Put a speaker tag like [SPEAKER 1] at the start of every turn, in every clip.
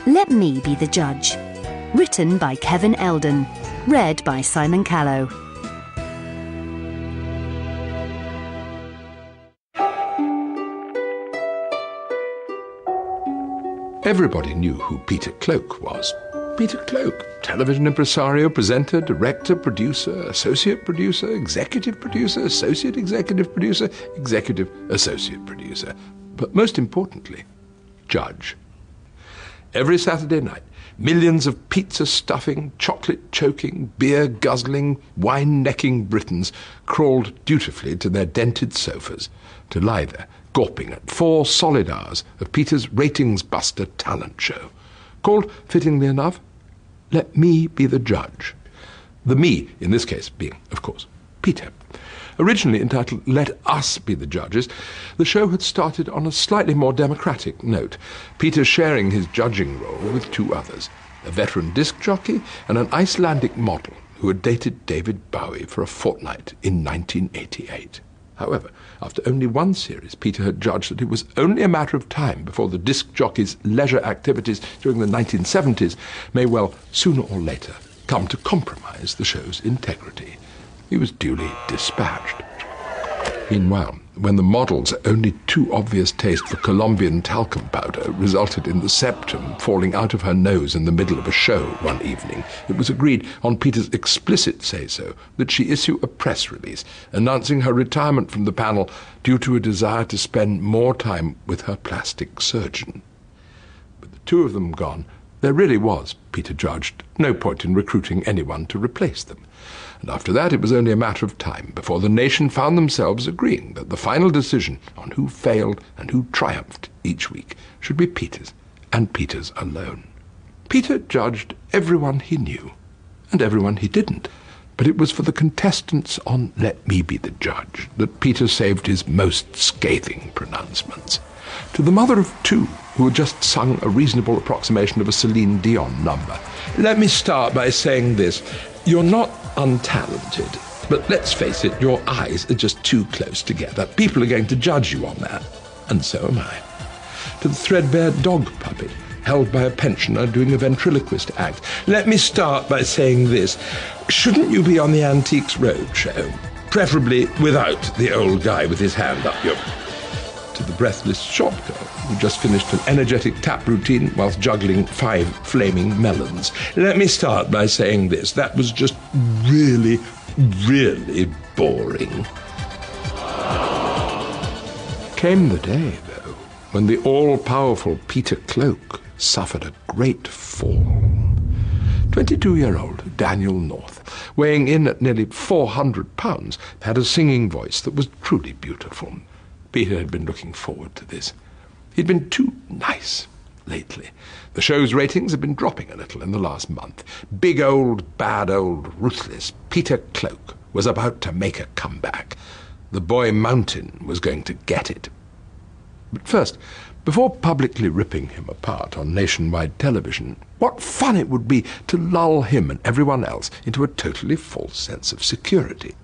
[SPEAKER 1] Let Me Be the Judge. Written by Kevin Eldon. Read by Simon Callow.
[SPEAKER 2] Everybody knew who Peter Cloak was. Peter Cloak, television impresario, presenter, director, producer, associate producer, executive producer, associate executive producer, executive associate producer. But most importantly, judge. Every Saturday night, millions of pizza-stuffing, chocolate-choking, beer-guzzling, wine-necking Britons crawled dutifully to their dented sofas to lie there, gawping at 4 solid hours of Peter's ratings-buster talent show, called, fittingly enough, Let Me Be the Judge. The me, in this case, being, of course, Peter. Originally entitled Let Us Be the Judges, the show had started on a slightly more democratic note, Peter sharing his judging role with 2 others, a veteran disc jockey and an Icelandic model who had dated David Bowie for a fortnight in 1988. However, after only 1 series, Peter had judged that it was only a matter of time before the disc jockey's leisure activities during the 1970s may well, sooner or later, come to compromise the show's integrity. He was duly dispatched. Meanwhile, when the model's only too obvious taste for Colombian talcum powder resulted in the septum falling out of her nose in the middle of a show one evening, it was agreed, on Peter's explicit say-so, that she issue a press release announcing her retirement from the panel due to a desire to spend more time with her plastic surgeon. With the 2 of them gone, there really was, Peter judged, no point in recruiting anyone to replace them. And after that it was only a matter of time before the nation found themselves agreeing that the final decision on who failed and who triumphed each week should be Peter's, and Peter's alone. Peter judged everyone he knew, and everyone he didn't, but it was for the contestants on Let Me Be the Judge that Peter saved his most scathing pronouncements. To the mother of 2 who had just sung a reasonable approximation of a Celine Dion number, "Let me start by saying this. You're not untalented, but let's face it, your eyes are just too close together. People are going to judge you on that, and so am I." To the threadbare dog puppet, held by a pensioner doing a ventriloquist act, "Let me start by saying this. Shouldn't you be on the Antiques Roadshow? Preferably without the old guy with his hand up your..." To the breathless shop girl, who just finished an energetic tap routine whilst juggling 5 flaming melons, "Let me start by saying this. That was just really, really boring." Came the day, though, when the all-powerful Peter Cloak suffered a great fall. 22-year-old Daniel North, weighing in at nearly 400 pounds, had a singing voice that was truly beautiful. Peter had been looking forward to this. He'd been too nice lately. The show's ratings had been dropping a little in the last month. Big old, bad old, ruthless Peter Cloak was about to make a comeback. The boy Mountain was going to get it. But first, before publicly ripping him apart on nationwide television, what fun it would be to lull him and everyone else into a totally false sense of security.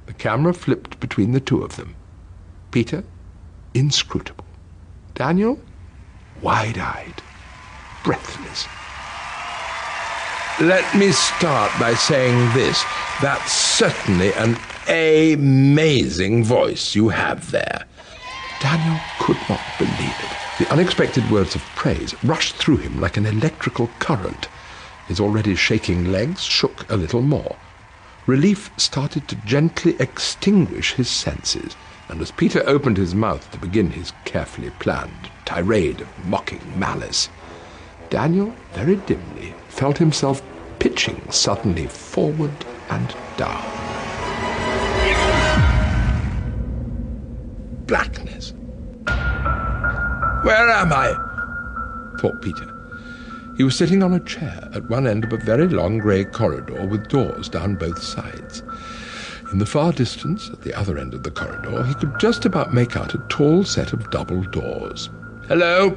[SPEAKER 2] The camera flipped between the 2 of them. Peter, inscrutable. Daniel, wide-eyed, breathless. "Let me start by saying this. That's certainly an amazing voice you have there." Daniel could not believe it. The unexpected words of praise rushed through him like an electrical current. His already shaking legs shook a little more. Relief started to gently extinguish his senses, and as Peter opened his mouth to begin his carefully planned tirade of mocking malice, Daniel very dimly felt himself pitching suddenly forward and down. Blackness. "Where am I?" thought Peter. He was sitting on a chair at one end of a very long grey corridor with doors down both sides. In the far distance, at the other end of the corridor, he could just about make out a tall set of double doors. "Hello?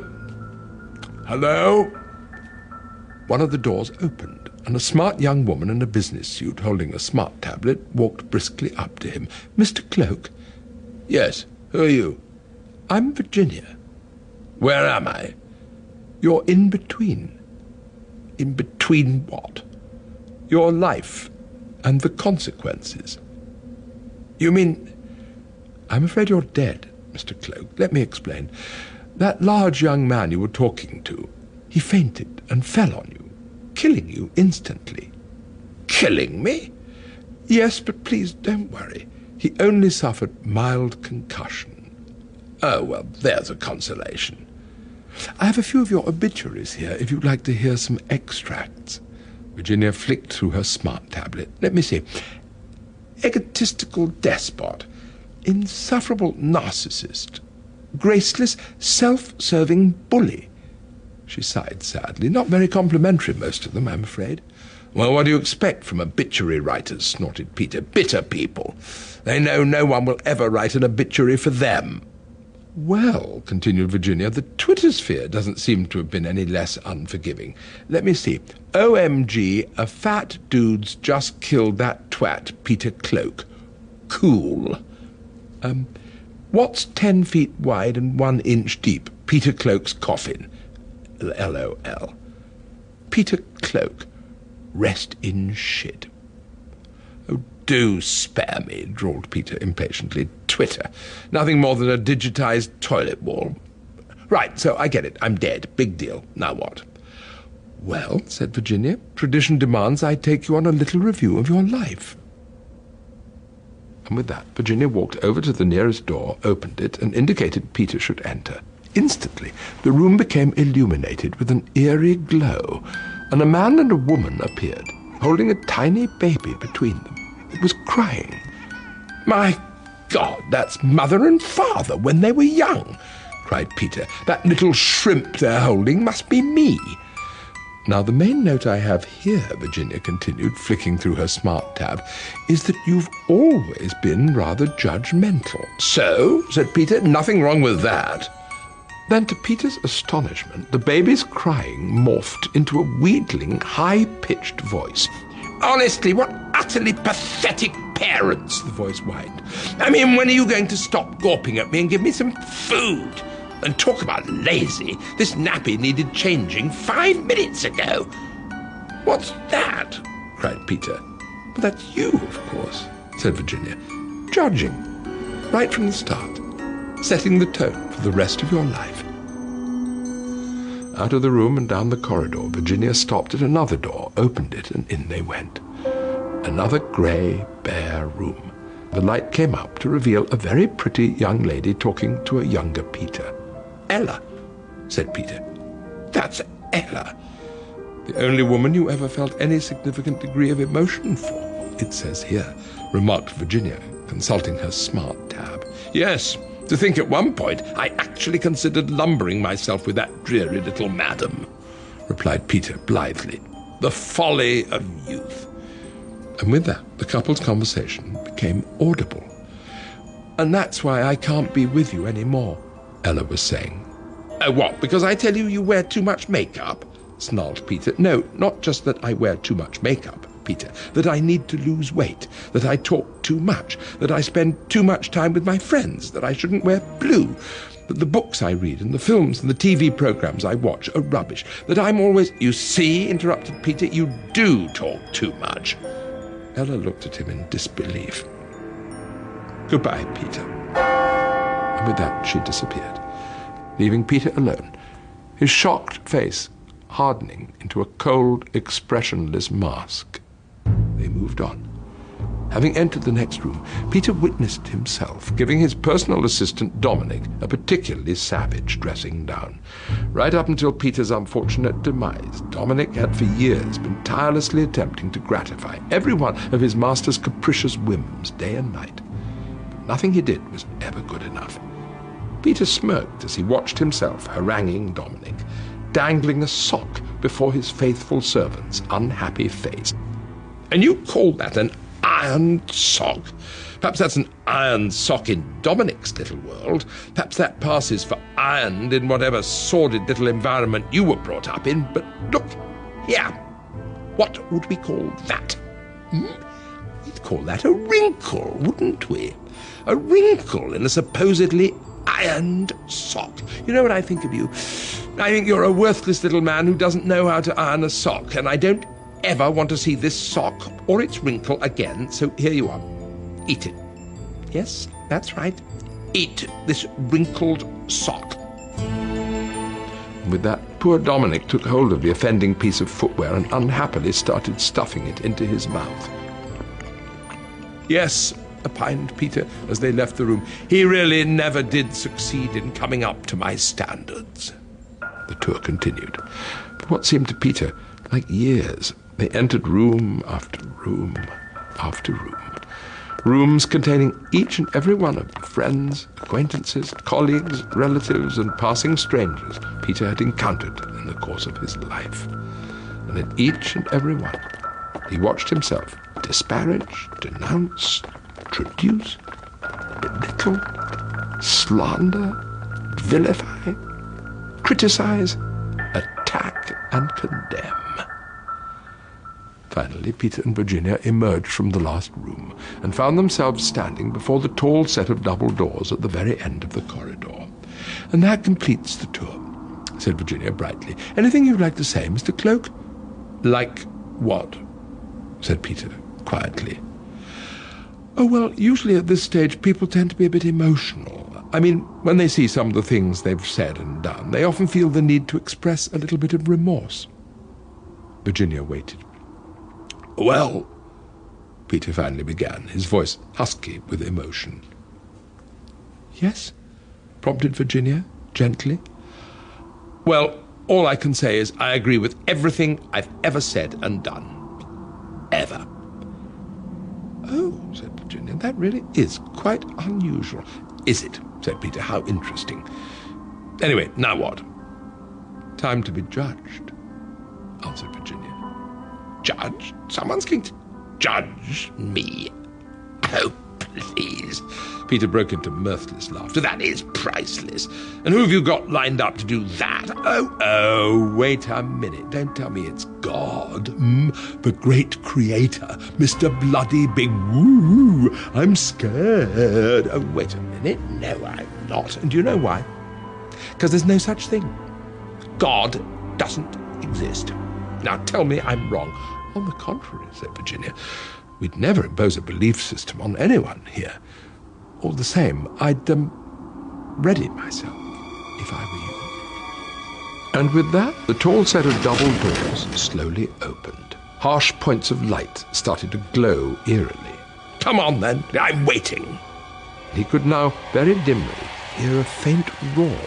[SPEAKER 2] Hello?" One of the doors opened, and a smart young woman in a business suit holding a smart tablet walked briskly up to him. "Mr. Cloak?" "Yes, who are you?" "I'm Virginia." "Where am I?" You're in between. In between what? Your life and the consequences. You mean... I'm afraid you're dead, Mr. Cloak. Let me explain. That large young man you were talking to, he fainted and fell on you, killing you instantly. Killing me? Yes, but please don't worry. He only suffered mild concussion. Oh, well, there's a consolation. I have a few of your obituaries here, if you'd like to hear some extracts. Virginia flicked through her smart tablet. Let me see. Egotistical despot. Insufferable narcissist. Graceless, self-serving bully. She sighed sadly. Not very complimentary, most of them, I'm afraid. Well, what do you expect from obituary writers? Snorted Peter. Bitter people. They know no one will ever write an obituary for them. Well, continued Virginia, the Twittersphere doesn't seem to have been any less unforgiving. Let me see. OMG, a fat dude's just killed that twat, Peter Cloak. Cool. What's 10 feet wide and 1 inch deep? Peter Cloak's coffin. LOL. Peter Cloak. Rest in shit. Oh, do spare me, drawled Peter impatiently. Twitter. Nothing more than a digitized toilet wall. Right, so I get it. I'm dead. Big deal. Now what? Well, said Virginia, tradition demands I take you on a little review of your life. And with that, Virginia walked over to the nearest door, opened it, and indicated Peter should enter. Instantly, the room became illuminated with an eerie glow, and a man and a woman appeared, holding a tiny baby between them. It was crying. My God, that's mother and father when they were young, cried Peter. That little shrimp they're holding must be me. Now, the main note I have here, Virginia continued, flicking through her smart tab, is that you've always been rather judgmental. So, said Peter, nothing wrong with that. Then, to Peter's astonishment, the baby's crying morphed into a wheedling, high-pitched voice. Honestly, what utterly pathetic parents, the voice whined. I mean, when are you going to stop gawping at me and give me some food? And talk about lazy. This nappy needed changing 5 minutes ago. What's that? Cried Peter. But that's you, of course, said Virginia. Judging. Right from the start. Setting the tone for the rest of your life. Out of the room and down the corridor, Virginia stopped at another door, opened it, and in they went. Another grey, bare room. The light came up to reveal a very pretty young lady talking to a younger Peter. Ella, said Peter. That's Ella. The only woman you ever felt any significant degree of emotion for, it says here, remarked Virginia, consulting her smart tab. Yes, to think at one point I actually considered lumbering myself with that dreary little madam, replied Peter blithely. The folly of youth. And with that, the couple's conversation became audible. And that's why I can't be with you any more, Ella was saying. Oh, what, because I tell you wear too much makeup? Snarled Peter. No, not just that I wear too much makeup, Peter. That I need to lose weight. That I talk too much. That I spend too much time with my friends. That I shouldn't wear blue. That the books I read and the films and the TV programs I watch are rubbish. That I'm always... You see, interrupted Peter, you do talk too much. Ella looked at him in disbelief. Goodbye, Peter. And with that, she disappeared, leaving Peter alone, his shocked face hardening into a cold, expressionless mask. They moved on. Having entered the next room, Peter witnessed himself giving his personal assistant Dominic a particularly savage dressing down. Right up until Peter's unfortunate demise, Dominic had for years been tirelessly attempting to gratify every one of his master's capricious whims day and night. But nothing he did was ever good enough. Peter smirked as he watched himself haranguing Dominic, dangling a sock before his faithful servant's unhappy face. And you call that an iron sock? Perhaps that's an iron sock in Dominic's little world. Perhaps that passes for ironed in whatever sordid little environment you were brought up in. But look here. What would we call that? We'd call that a wrinkle, wouldn't we? A wrinkle in a supposedly ironed sock. You know what I think of you? I think you're a worthless little man who doesn't know how to iron a sock, and I don't ever want to see this sock or its wrinkle again, so here you are. Eat it. Yes, that's right. Eat this wrinkled sock. With that, poor Dominic took hold of the offending piece of footwear and unhappily started stuffing it into his mouth. Yes, opined Peter as they left the room, he really never did succeed in coming up to my standards. The tour continued. For what seemed to Peter like years, they entered room after room after room. Rooms containing each and every one of the friends, acquaintances, colleagues, relatives, and passing strangers Peter had encountered in the course of his life. And in each and every one, he watched himself disparage, denounce, traduce, belittle, slander, vilify, criticize, attack, and condemn. Finally, Peter and Virginia emerged from the last room and found themselves standing before the tall set of double doors at the very end of the corridor. "And that completes the tour," said Virginia brightly. "Anything you'd like to say, Mr. Cloak?" "Like what?" said Peter quietly. "Oh, well, usually at this stage people tend to be a bit emotional. I mean, when they see some of the things they've said and done, they often feel the need to express a little bit of remorse." Virginia waited. "Well," Peter finally began, his voice husky with emotion. "Yes?" prompted Virginia, gently. "Well, all I can say is I agree with everything I've ever said and done. Ever." "Oh," said Virginia, "that really is quite unusual." "Is it?" said Peter. "How interesting. Anyway, now what?" "Time to be judged," answered Virginia. "Judge? Someone's going to judge me? Oh, please." Peter broke into mirthless laughter. "That is priceless. And who have you got lined up to do that?" Oh, wait a minute. Don't tell me it's God, the great creator, Mr. Bloody Big Woo. I'm scared. Oh, wait a minute. No, I'm not. And do you know why? Because there's no such thing. God doesn't exist. Now tell me I'm wrong." "On the contrary," said Virginia, "we'd never impose a belief system on anyone here. All the same, I'd ready myself if I were you." And with that, the tall set of double doors slowly opened. Harsh points of light started to glow eerily. "Come on, then. I'm waiting." He could now very dimly hear a faint roar.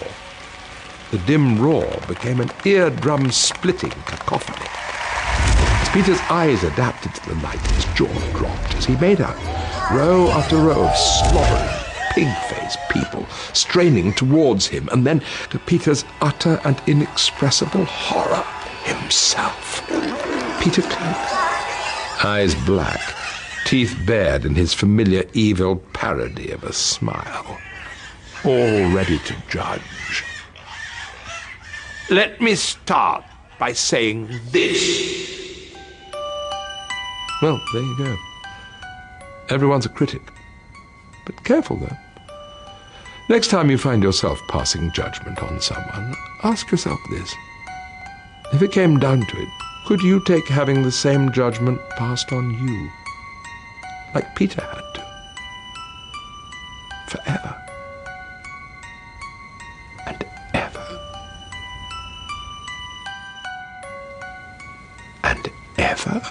[SPEAKER 2] The dim roar became an eardrum-splitting cacophony. As Peter's eyes adapted to the light, his jaw dropped as he made out row after row of slobbering, pig-faced people straining towards him, and then, to Peter's utter and inexpressible horror, himself. Peter Cloak. Eyes black, teeth bared in his familiar evil parody of a smile. All ready to judge. "Let me start by saying this." Well, there you go. Everyone's a critic. But careful, though. Next time you find yourself passing judgment on someone, ask yourself this. If it came down to it, could you take having the same judgment passed on you? Like Peter had to. Forever. And ever. And ever.